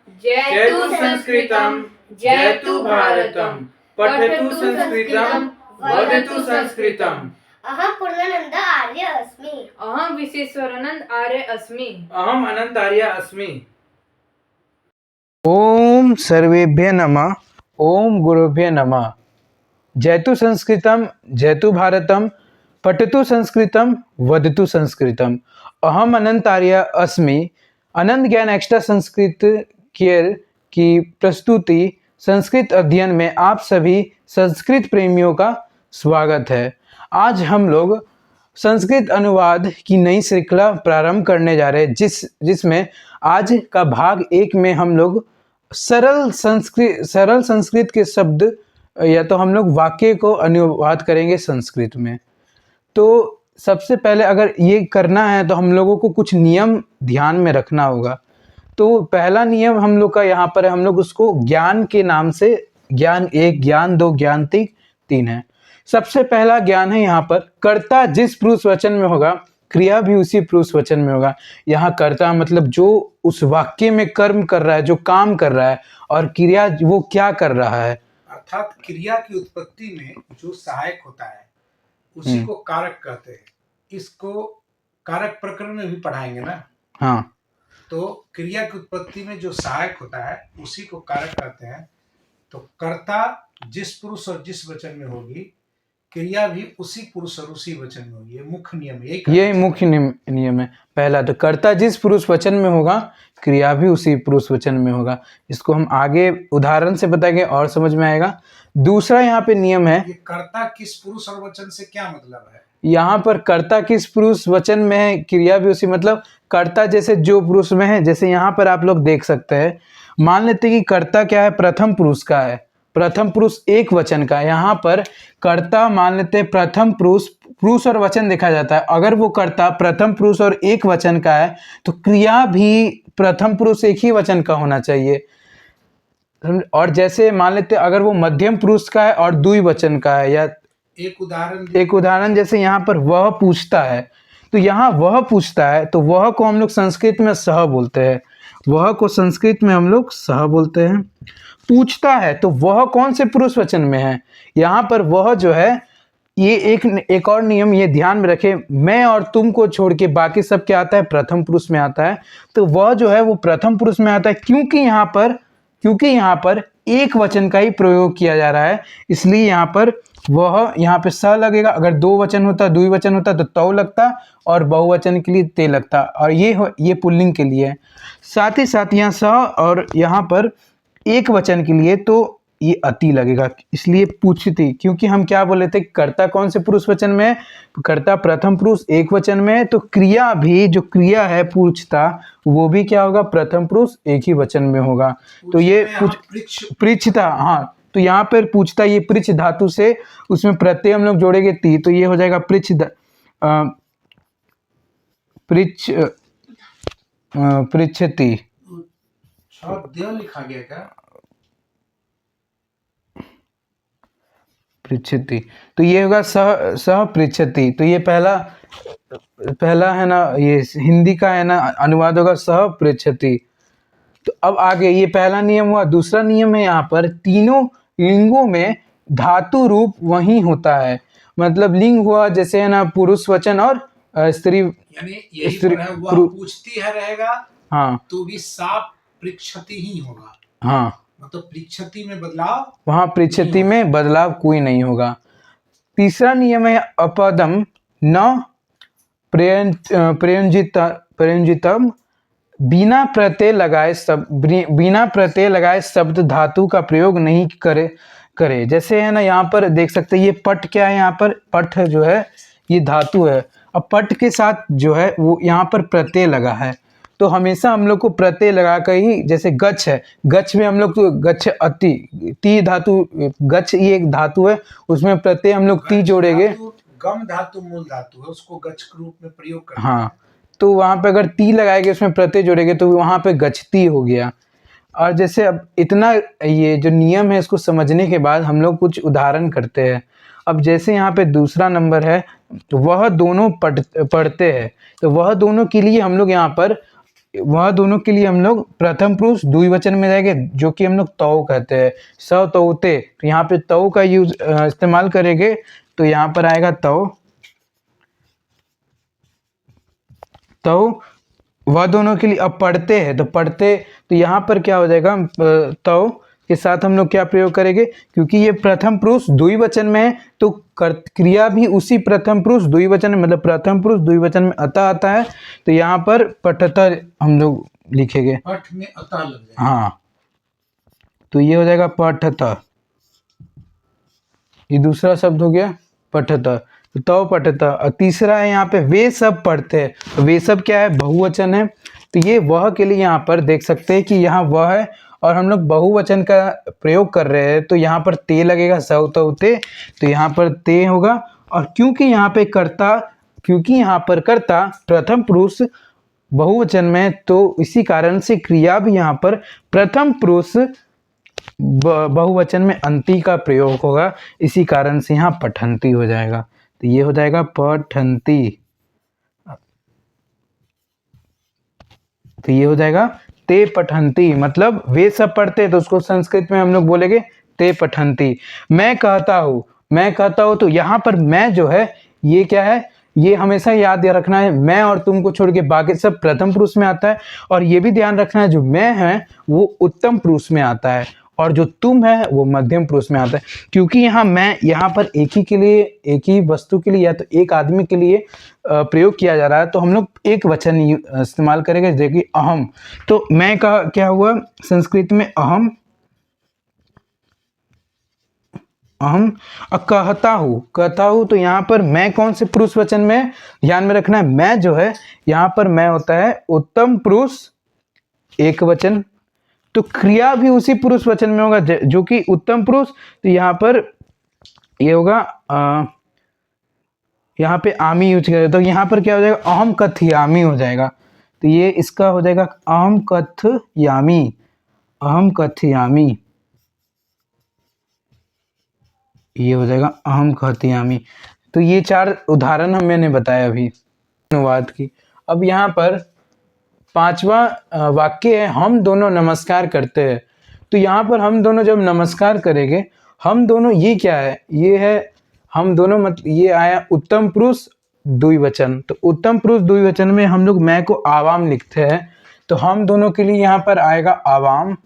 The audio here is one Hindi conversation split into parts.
जयतु संस्कृतं जयतु भारतं पठतु संस्कृतं वदतु संस्कृतम्। अहं पूर्णानंद आर्य अस्मि। अहं विश्वेश्वरानंद आर्य अस्मि। अहम् अनंत आर्य अस्मि। ओम सर्वेभ्य नमः। ओम गुरुभ्य नमः। जयतु संस्कृतं जयतु भारतं पठतु संस्कृतं वदतु संस्कृतम्। अहम अनंत आर्य अस्मि। अनंत ज्ञान एक्स्ट्रा संस्कृत केयर की प्रस्तुति संस्कृत अध्ययन में आप सभी संस्कृत प्रेमियों का स्वागत है। आज हम लोग संस्कृत अनुवाद की नई श्रृंखला प्रारंभ करने जा रहे हैं जिसमें आज का भाग 1 में हम लोग सरल संस्कृत के शब्द या तो हम लोग वाक्य को अनुवाद करेंगे संस्कृत में। तो सबसे पहले अगर ये करना है तो हम लोगों को कुछ नियम ध्यान में रखना होगा। तो पहला नियम हम लोग का यहाँ पर है, हम लोग उसको ज्ञान के नाम से ज्ञान 1, ज्ञान 2, ज्ञान 3 है। सबसे पहला ज्ञान है यहाँ पर कर्ता जिस पुरुष वचन में होगा क्रिया भी उसी पुरुष वचन में होगा। यहाँ कर्ता मतलब जो उस वाक्य में कर्म कर रहा है, जो काम कर रहा है, और क्रिया वो क्या कर रहा है, अर्थात क्रिया की उत्पत्ति में जो सहायक होता है उसी को कारक कहते हैं। इसको कारक प्रकरण में भी पढ़ाएंगे ना। हाँ, तो क्रिया की उत्पत्ति में जो सहायक होता है उसी को कारक कहते हैं। तो कर्ता जिस पुरुष और जिस वचन में होगी क्रिया भी उसी पुरुष और उसी वचन में होगी। ये मुख्य नियम है। ये मुख्य नियम है। पहला तो कर्ता जिस पुरुष वचन में होगा क्रिया भी उसी पुरुष वचन में होगा। इसको हम आगे उदाहरण से बताएंगे और समझ में आएगा। दूसरा यहाँ पे नियम है, ये कर्ता किस पुरुष और वचन से क्या मतलब है। यहाँ पर कर्ता किस पुरुष वचन में है क्रिया भी उसी, मतलब कर्ता जैसे जो पुरुष में है। जैसे यहाँ पर आप लोग देख सकते हैं, मान लेते हैं कि कर्ता क्या है, प्रथम पुरुष का है, प्रथम पुरुष एक वचन का। यहाँ पर कर्ता मान लेते हैं प्रथम पुरुष और वचन देखा जाता है। अगर वो कर्ता प्रथम पुरुष और एक वचन का है तो क्रिया भी प्रथम पुरुष एक ही वचन का होना चाहिए। और जैसे मान लेते हैं अगर वो मध्यम पुरुष का है और द्विवचन का है, या एक उदाहरण जैसे यहाँ पर वह पूछता है, तो यहाँ वह पूछता है तो वह को हम लोग संस्कृत में सह बोलते हैं। वह को संस्कृत में हम लोग सह बोलते हैं। पूछता है तो वह कौन से पुरुष वचन में है, यहाँ पर वह जो है, ये एक और नियम ये ध्यान में रखे, मैं और तुम को छोड़ के बाकी सब क्या आता है, प्रथम पुरुष में आता है। तो वह जो है वो प्रथम पुरुष में आता है क्योंकि यहाँ पर एक वचन का ही प्रयोग किया जा रहा है, इसलिए यहाँ पर वह, यहाँ पे स लगेगा। अगर दो वचन होता, द्विवचन होता तो तौ लगता, और बहुवचन के लिए ते लगता, और ये पुल्लिंग के लिए है। साथ ही साथ यहाँ स और यहाँ पर एक वचन के लिए तो ये अति लगेगा, इसलिए पूछती। क्योंकि हम क्या बोले थे, कर्ता कौन से पुरुष वचन में है, कर्ता प्रथम पुरुष एक वचन में है, तो क्रिया भी जो क्रिया है पूछता वो भी क्या होगा, प्रथम पुरुष एक ही वचन में होगा। तो ये पृच्छता, हाँ, तो यहाँ पर पूछता, ये पृच्छ धातु से उसमें प्रत्यय हम लोग जोड़ेंगे ती, तो ये हो जाएगा पृच्छति। लिखा गया क्या, पृच्छति, तो ये होगा सह पृच्छति। तो ये पहला है ना, ये हिंदी का है ना, अनुवाद होगा सह पृच्छति। तो अब आगे ये पहला नियम हुआ। दूसरा नियम है यहाँ पर तीनों लिंगों में धातु रूप वही होता है। मतलब लिंग हुआ जैसे है ना पुरुष वचन और स्त्री, यानी स्त्री पूछती है रहेगा, हाँ, तो भी साफ पृच्छति ही होगा। हाँ, मतलब पृच्छति में बदलाव, वहाँ पृच्छति में बदलाव कोई नहीं होगा। तीसरा नियम है अपदम न प्रयोजितम, बिना प्रत्यय लगाए शब्द धातु का प्रयोग नहीं करे। जैसे है ना, यहाँ पर देख सकते हैं ये पट क्या है, यहाँ पर पट जो है ये धातु है। अब पट के साथ जो है वो यहाँ पर प्रत्यय लगा है, तो हमेशा हम लोग को प्रत्यय लगा कर ही, जैसे गच्छ है, गच्छ में हम लोग तो गच्छ अति, ती धातु, गच्छ ये एक धातु है, उसमें प्रत्यय हम लोग ती जोड़ेंगे। गम धातु मूल धातु है, उसको गच्छ के रूप में प्रयोग करते हैं। हाँ, तो वहाँ पे अगर ती लगाएंगे उसमें प्रत्यय जोड़ेंगे तो वहाँ पे गच्छती हो गया। और जैसे अब इतना ये जो नियम है इसको समझने के बाद हम लोग कुछ उदाहरण करते हैं। अब जैसे यहाँ पे दूसरा नंबर है, तो वह दोनों पढ़ते हैं, तो वह दोनों के लिए हम लोग यहाँ पर वह दोनों के लिए हम लोग प्रथम पुरुष द्विवचन में जाएंगे, जो कि हम लोग तौ कहते हैं, स तौते। तो यहाँ पे तौ का यूज इस्तेमाल करेंगे, तो यहाँ पर आएगा तौ। तो वह दोनों के लिए अब पढ़ते हैं, तो पढ़ते, तो यहाँ पर क्या हो जाएगा, तौ के साथ हम लोग क्या प्रयोग करेंगे, क्योंकि ये प्रथम पुरुष द्विवचन में है, तो क्रिया भी उसी प्रथम पुरुष द्विवचन में, मतलब प्रथम पुरुष द्विवचन में अतः आता है। तो यहाँ पर पठतः हम लोग लिखेंगे, पठ में अतः लग जाएगा। हाँ, तो ये हो जाएगा पठतः। ये दूसरा शब्द हो गया पठतः, तो पठतः। और तीसरा है यहाँ पे वे सब पढ़ते हैं, तो वे सब क्या है, बहुवचन है। तो ये वह के लिए यहाँ पर देख सकते हैं कि यहाँ वह है और हम लोग बहुवचन का प्रयोग कर रहे हैं, तो यहाँ पर ते लगेगा, सौ तौते, तो यहाँ पर ते होगा। और क्योंकि यहाँ पर कर्ता प्रथम पुरुष बहुवचन में, तो इसी कारण से क्रिया भी यहाँ पर प्रथम पुरुष बहुवचन में अंति का प्रयोग होगा, इसी कारण से यहाँ पठंती हो जाएगा। तो ये हो जाएगा पठंती, तो ये हो जाएगा ते पठंती, मतलब वे सब पढ़ते, तो उसको संस्कृत में हम लोग बोलेंगे ते पठंती। मैं कहता हूँ, तो यहाँ पर मैं जो है ये क्या है, ये हमेशा याद रखना है, मैं और तुम को छोड़ के बाकी सब प्रथम पुरुष में आता है। और ये भी ध्यान रखना है, जो मैं है वो उत्तम पुरुष में आता है और जो तुम है वो मध्यम पुरुष में आता है। क्योंकि यहाँ पर एक ही वस्तु के लिए या तो एक आदमी के लिए प्रयोग किया जा रहा है, तो हम लोग एक वचन इस्तेमाल करेंगे, जैसे कि अहम। तो मैं का क्या हुआ संस्कृत में, अहम। कहता हूँ, तो यहाँ पर मैं कौन से पुरुष वचन में, ध्यान में रखना है, मैं जो है यहाँ पर मैं होता है उत्तम पुरुष एक वचन, तो क्रिया भी उसी पुरुष वचन में होगा जो कि उत्तम पुरुष। तो यहाँ पर ये होगा, यहाँ पे आमी यूज करें, तो यहाँ पर क्या हो जाएगा, अहम कथयामी हो जाएगा। तो ये इसका हो जाएगा अहम कथयामी, ये हो जाएगा अहम कथयामी। तो ये 4 उदाहरण मैंने बताया अभी अनुवाद की। अब यहाँ पर 5वां वाक्य है, हम दोनों नमस्कार करते हैं। तो यहाँ पर हम दोनों जब नमस्कार करेंगे, हम दोनों ये क्या है, ये है हम दोनों, मतलब ये आया उत्तम पुरुष द्विवचन। तो उत्तम पुरुष द्विवचन में हम लोग मैं को आवाम लिखते हैं, तो हम दोनों के लिए यहाँ पर आएगा आवाम।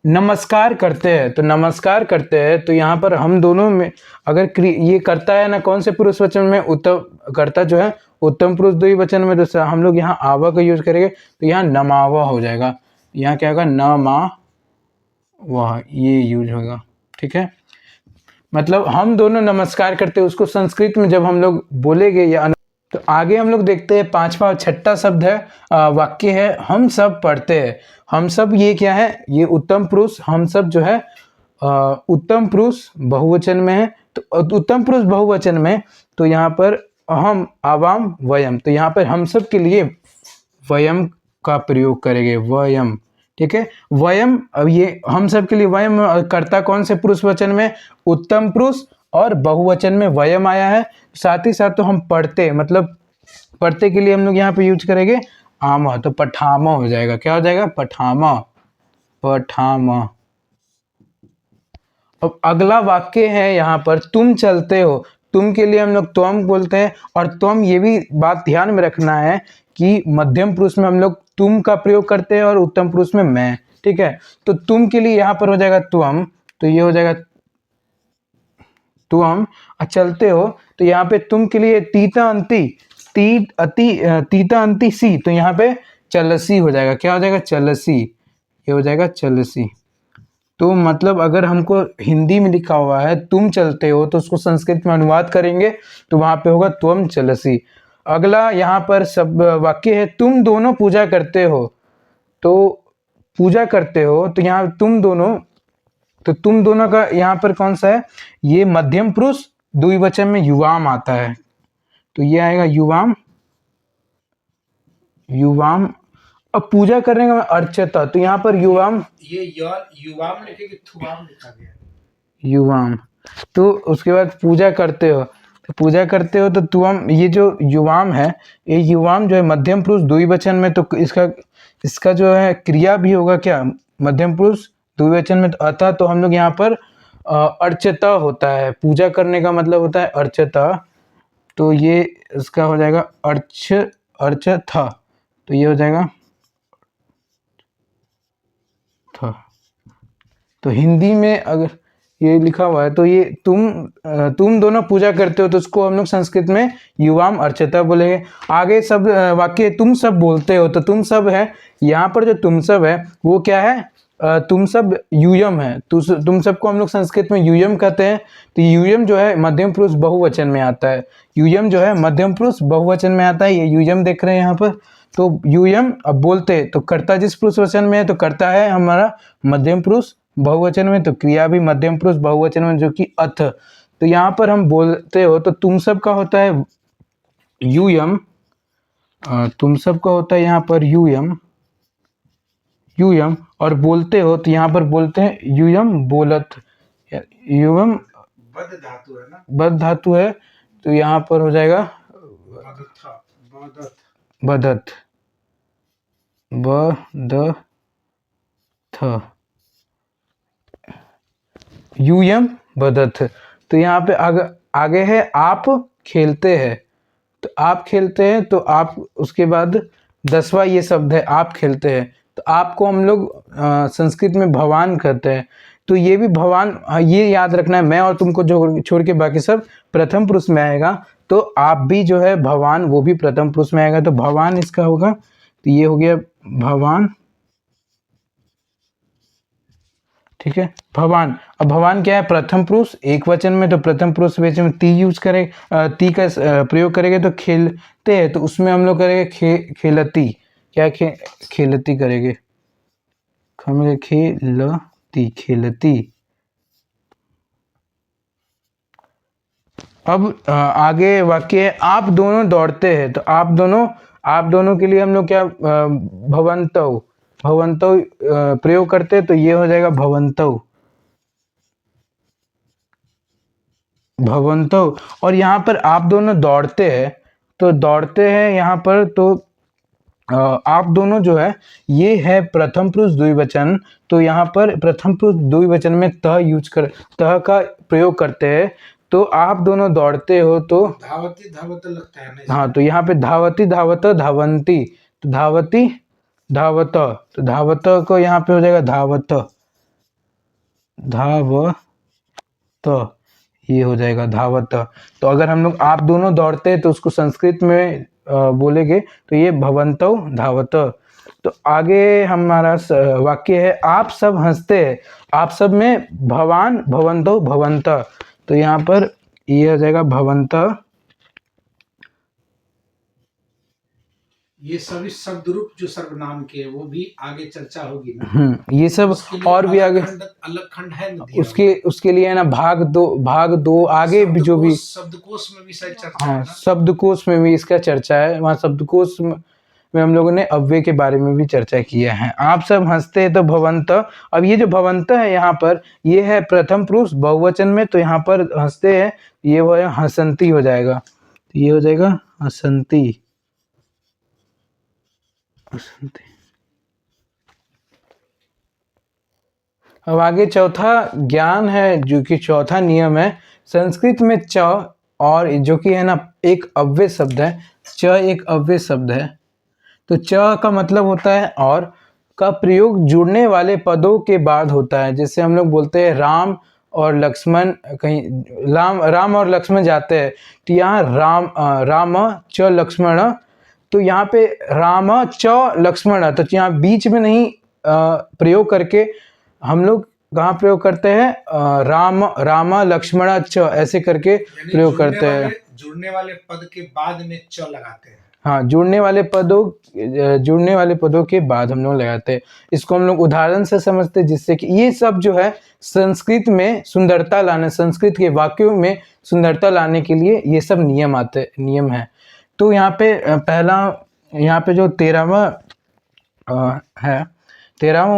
नमस्कार करते हैं, तो नमस्कार करते हैं, तो यहाँ पर हम दोनों में अगर ये करता है ना, कौन से पुरुष वचन में, उत्तम करता जो है उत्तम पुरुष द्विवचन में, तो हम लोग यहाँ आवा का यूज करेंगे, तो यहाँ नमावा हो जाएगा। यहाँ क्या होगा, नमावा, ये यूज होगा, ठीक है। मतलब हम दोनों नमस्कार करते हैं, उसको संस्कृत में जब हम लोग बोलेंगे या तो आगे हम लोग देखते हैं 5वां और 6ठा शब्द है, वाक्य है, हम सब पढ़ते हैं। हम सब ये क्या है, ये उत्तम पुरुष, हम सब जो है उत्तम पुरुष बहुवचन में है। तो उत्तम पुरुष बहुवचन में, तो यहाँ पर अहम, आवाम, वयम, तो यहाँ पर हम सब के लिए वयम का प्रयोग करेंगे, वयम, ठीक है। वयम, अब ये हम सब के लिए वयम, कर्ता कौन से पुरुष वचन में, उत्तम पुरुष, और बहुवचन में वयम आया है। साथ ही साथ तो हम पढ़ते, मतलब पढ़ते के लिए हम लोग यहाँ पे यूज करेंगे आमा, तो पठामा हो जाएगा। क्या हो जाएगा, पठामा। अब अगला वाक्य है यहाँ पर, तुम चलते हो। तुम के लिए हम लोग त्वम बोलते हैं, और त्वम, ये भी बात ध्यान में रखना है कि मध्यम पुरुष में हम लोग तुम का प्रयोग करते हैं और उत्तम पुरुष में मैं, ठीक है। तो तुम के लिए यहाँ पर हो जाएगा त्वम, तो ये हो जाएगा तुम। चलते हो, तो यहाँ पे तुम के लिए तीता अंति सी, तो यहाँ पे चलसी हो जाएगा। क्या हो जाएगा, चलसी, ये हो जाएगा चलसी। तो मतलब अगर हमको हिंदी में लिखा हुआ है तुम चलते हो, तो उसको संस्कृत में अनुवाद करेंगे तो वहां पे होगा त्वम चलसी। अगला यहाँ पर सब वाक्य है, तुम दोनों पूजा करते हो। तो पूजा करते हो, तो यहाँ तुम दोनों, तो तुम दोनों का यहाँ पर कौन सा है, ये मध्यम पुरुष द्विवचन में युवाम आता है, तो ये आएगा युवाम। अब पूजा करने का अर्चता, तो यहाँ पर युवाम, ये युवाम लिखे कि थुवाम लिखा गया है? युवाम। तो उसके बाद पूजा करते हो, तो पूजा करते हो तो तुम, ये जो युवाम है, ये युवाम जो है मध्यम पुरुष द्विवचन में, तो इसका जो है क्रिया भी होगा क्या, मध्यम पुरुष द्विवचन में। तो अतः तो हम लोग यहाँ पर अर्चता होता है, पूजा करने का मतलब होता है अर्चता, तो ये इसका हो जाएगा अर्चथा, तो ये हो जाएगा था। तो हिंदी में अगर ये लिखा हुआ है तो ये तुम दोनों पूजा करते हो, तो उसको हम लोग संस्कृत में युवाम अर्चता बोलेंगे। आगे सब वाक्य तुम सब बोलते हो, तो तुम सब है, यहाँ पर जो तुम सब है वो क्या है, तुम सब यूयम है, तुम सबको हम लोग संस्कृत में यूयम कहते हैं। तो यूयम जो है मध्यम पुरुष बहुवचन में आता है, यूयम जो है मध्यम पुरुष बहुवचन में आता है, ये यूयम देख रहे हैं यहाँ पर। तो यूयम अब बोलते, तो कर्ता जिस पुरुष वचन में है तो कर्ता है हमारा मध्यम पुरुष बहुवचन में, तो क्रिया भी मध्यम पुरुष बहुवचन में जो कि अथ। तो यहाँ पर हम बोलते हो तो तुम सब का होता है यूयम, तुम सब का होता है यहाँ पर यूयम, और बोलते हो तो यहाँ पर बोलते हैं यूयम बोलत, यूयम बद धातु है ना, बद धातु है, तो यहाँ पर हो जाएगा बदत, बदथ, यूयम बदथ। तो यहाँ पे आगे है आप खेलते हैं, तो आप खेलते हैं, तो आप उसके बाद 10वां ये शब्द है आप खेलते हैं, तो आपको हम लोग संस्कृत में भवान कहते हैं। तो ये भी भवान, ये याद रखना है, मैं और तुमको जो छोड़ के बाकी सब प्रथम पुरुष में आएगा, तो आप भी जो है भवान वो भी प्रथम पुरुष में आएगा, तो भवान इसका होगा, तो ये हो गया भवान, ठीक है भवान। अब भवान क्या है, प्रथम पुरुष एक वचन में, तो प्रथम पुरुष वचन में ती यूज करे, ती का प्रयोग करेंगे, तो खेलते हैं, तो उसमें हम लोग करेंगे खेलती, क्या खेलती करेंगे, खेलती। अब आगे वाक्य है आप दोनों दौड़ते हैं, तो आप दोनों के लिए हम लोग क्या भवंतौ प्रयोग करते हैं, तो ये हो जाएगा भवंतौ। और यहाँ पर आप दोनों दौड़ते हैं, तो दौड़ते हैं यहाँ पर, तो आप दोनों जो है ये है प्रथम पुरुष द्विवचन, तो यहाँ पर प्रथम पुरुष द्विवचन में तह का प्रयोग करते हैं, तो आप दोनों दौड़ते हो, तो धावती धावत लगता है ना, हाँ, तो यहाँ पे धावती धावत धावंती, तो धावती धावत, तो धावत को यहाँ पे हो जाएगा धावत, ये हो जाएगा धावत। तो अगर हम लोग आप दोनों दौड़ते हैं तो उसको संस्कृत में बोलेंगे तो ये भवंतौ धावत। तो आगे हमारा वाक्य है आप सब हंसते हैं, आप सब में भवान भवंतौ भवंत, तो यहाँ पर ये हो जाएगा भवंत। ये सभी शब्द रूप जो सर्वनाम के वो भी आगे चर्चा होगी ना, ये सब और भी आगे अलग खंड है ना, उसके लिए है ना भाग दो आगे भी जो भी शब्दकोश में भी शायद चर्चा हाँ है ना? शब्दकोश में भी इसका चर्चा है, वहाँ शब्दकोश में हम लोगों ने अव्यय के बारे में भी चर्चा किया है। आप सब हंसते हैं तो भवंत, अब ये जो भवंत है यहाँ पर ये है प्रथम पुरुष बहुवचन में, तो यहाँ पर हंसते हैं ये वो हंसंती हो जाएगा, तो ये हो जाएगा हंसंती। अब आगे चौथा ज्ञान है जो कि चौथा नियम है। संस्कृत में च और जो कि है ना एक अव्यय शब्द है, च एक अव्यय शब्द है, तो च का मतलब होता है और का प्रयोग जुड़ने वाले पदों के बाद होता है। जैसे हम लोग बोलते हैं राम और लक्ष्मण, कहीं राम और लक्ष्मण जाते हैं तो यहाँ राम च लक्ष्मण, तो यहाँ पे राम च लक्ष्मण, तो यहाँ बीच में नहीं प्रयोग करके हम लोग कहाँ प्रयोग करते हैं, राम लक्ष्मण च ऐसे करके प्रयोग करते हैं। जुड़ने वाले पद के बाद में च लगाते हैं। हाँ, जुड़ने वाले पदों के बाद हम लोग लगाते हैं। इसको हम लोग उदाहरण से समझते हैं, जिससे कि ये सब जो है संस्कृत में सुंदरता लाने, संस्कृत के वाक्यों में सुंदरता लाने के लिए ये सब नियम है। तो यहाँ पे पहला, यहाँ पे जो 13वां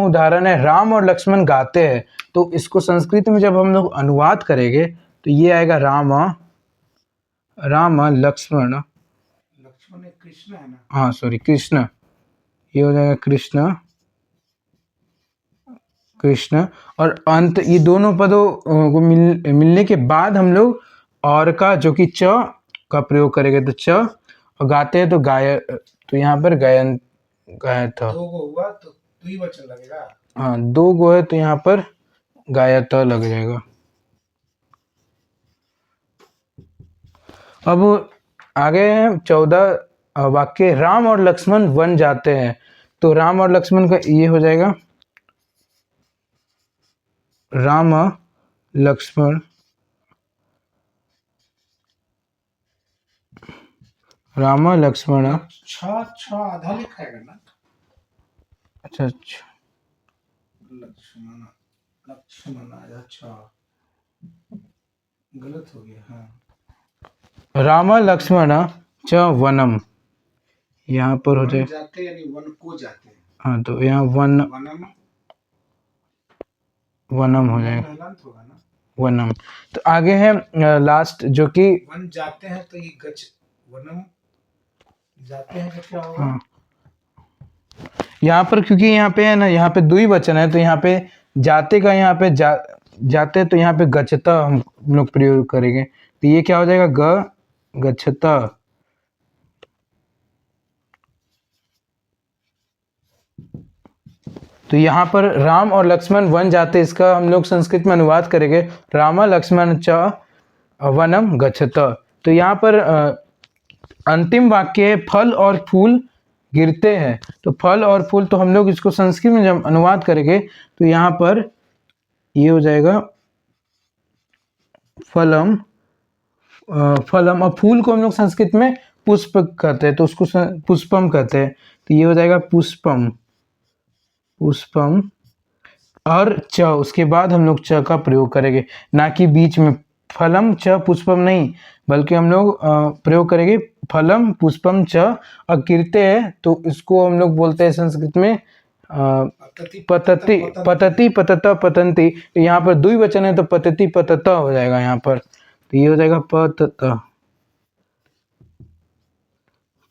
उदाहरण है राम और लक्ष्मण गाते हैं, तो इसको संस्कृत में जब हम लोग अनुवाद करेंगे तो ये आएगा राम राम लक्ष्मण, लक्ष्मण एक कृष्ण है ना। हाँ सॉरी कृष्ण, ये हो जाएगा कृष्ण, कृष्ण। और अंत ये दोनों पदों को मिलने के बाद हम लोग और का जो कि च का प्रयोग करेंगे, तो च, और गाते हैं तो गाय, तो यहाँ पर गायन गायत। दो गो हुआ तो द्विवचन लगेगा। हाँ 2 गो है तो यहाँ पर गायत लग जाएगा। अब आगे हैं 14 वाक्य। राम और लक्ष्मण वन जाते हैं, तो राम और लक्ष्मण का ये हो जाएगा राम लक्ष्मण, राम लक्ष्मण। छ आधा लिखाएगा ना। अच्छा लक्ष्मण, लक्ष्मण आया छ, गलत हो गया। हाँ राम लक्ष्मण च वनम, यहाँ पर हो वन जाए, जाते यानी वन को जाते हैं। हाँ तो यहाँ वन वनम, वनम हो जाएगा, हलंत होगा ना। वनम। तो आगे है लास्ट जो कि वन जाते हैं तो ये गच, वनम जाते हैं तो क्या होगा। हाँ, यहाँ पर क्योंकि यहाँ पे है ना, यहाँ पे द्विवचन है, तो यहाँ पे जाते का यहाँ पे जाते, तो यहाँ पे गच्छता हम लोग प्रयोग करेंगे, तो ये क्या हो जाएगा गच्छता। तो यहाँ पर राम और लक्ष्मण वन जाते, इसका हम लोग संस्कृत में अनुवाद करेंगे रामा लक्ष्मण च वनम गच्छत। तो यहाँ पर अंतिम वाक्य है फल और फूल गिरते हैं, तो फल और फूल, तो हम लोग इसको संस्कृत में जब अनुवाद करेंगे तो यहाँ पर ये हो जाएगा फलम, फलम, और फूल को हम लोग संस्कृत में पुष्प कहते हैं, तो उसको पुष्पम कहते हैं, तो ये हो जाएगा पुष्पम, पुष्पम। और च उसके बाद हम लोग च का प्रयोग करेंगे, ना कि बीच में फलम च पुष्पम नहीं, बल्कि हम लोग प्रयोग करेंगे फलम पुष्पम च। और गिरते हैं तो इसको हम लोग बोलते हैं संस्कृत में पतति, पतति पतत पतंती। तो यहाँ पर द्विवचन है तो पतति पतत हो जाएगा यहाँ पर, तो ये हो जाएगा पतत।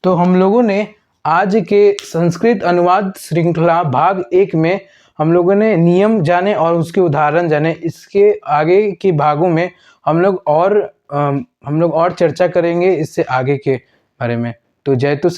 तो हम लोगों ने आज के संस्कृत अनुवाद श्रृंखला भाग 1 में हम लोगों ने नियम जाने और उसके उदाहरण जाने। इसके आगे के भागों में हम लोग और चर्चा करेंगे इससे आगे के बारे में। तो जय तो